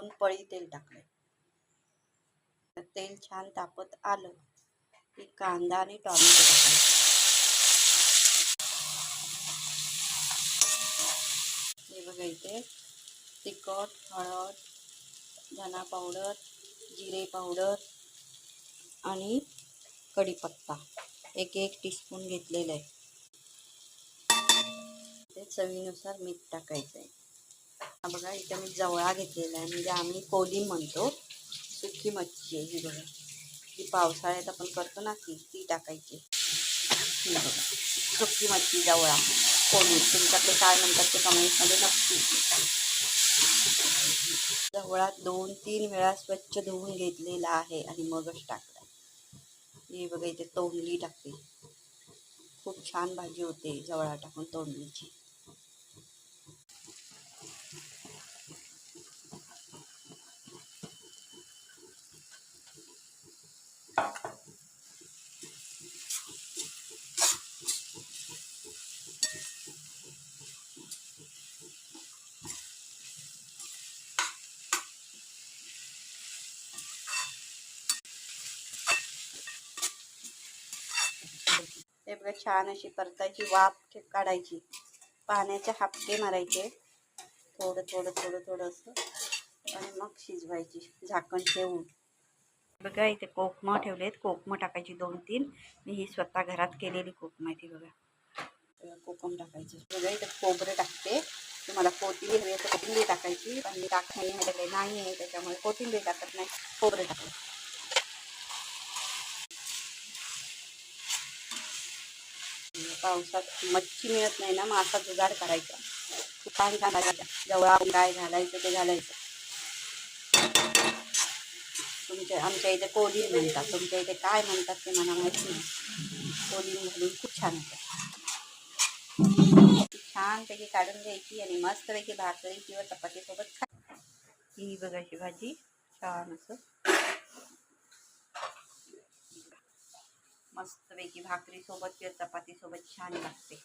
2 पळी तेल टाकले. तेल छान तापत आलं की कांदा आणि टोमॅटो टाकायचे. हे बघा इथे तिखट, हळद, धना पावडर, जिरे पावडर आणि कढीपत्ता एक टीस्पून घेतलेला आहे. ते चवीनुसार मीठ टाकायचं आहे. हा बघा इथे मी जवळा घेतलेला आहे, म्हणजे आम्ही कोलीम म्हणतो. सुकी मच्छी आहे ही बघा, ती पावसाळ्यात आपण करतो ना ती टाकायची. ही बघा सुकी मच्छी जवळा कोलीम, तुमच्याकडे काय म्हणतात ते कमेंटमध्ये नक्की. जवळा 2-3 वेळा स्वच्छ धुवून घेतलेला आहे आणि मगच टाकला. हे बघा इथे तोंडली टाकते. खूप छान भाजी होते जवळा टाकून तोंडलीची. हे बघा छान अशी परतायची, वाफ काढायची, पाण्याचे हापके मारायचे थोडं असं आणि मग शिजवायची झाकण ठेवून. बघा इथे कोकमं ठेवलेत, कोकमं टाकायची 2-3. मी ही स्वतः घरात केलेली कोकमं आहे ती बघा. कोकम टाकायची. बघा इथे खोबरं टाकते. तुम्हाला कोथिंबीर हवी तर कोथिंबीर टाकायची, पण मी टाकण्यासाठी नाही आहे त्याच्यामुळे कोथिंबीर टाकत नाही, खोबरं टाकायचं. पावसात मच्छी मिळत नाही ना, मग असा जुगाड करायचा. छान घालायचा जवळा, काय घालायचं ते घालायचं. आमच्या इथे कोलीम म्हणतात, तुमच्या इथे काय म्हणतात ते मला माहिती नाही. कोलीम घालून खूप छान होतं. छानपैकी काढून घ्यायची आणि मस्तपैकी भाकरी किंवा चपातीसोबत खा. ही बघायची भाजी छान असं मस्तपैकी भाकरीसोबत किंवा चपातीसोबत छान लागते.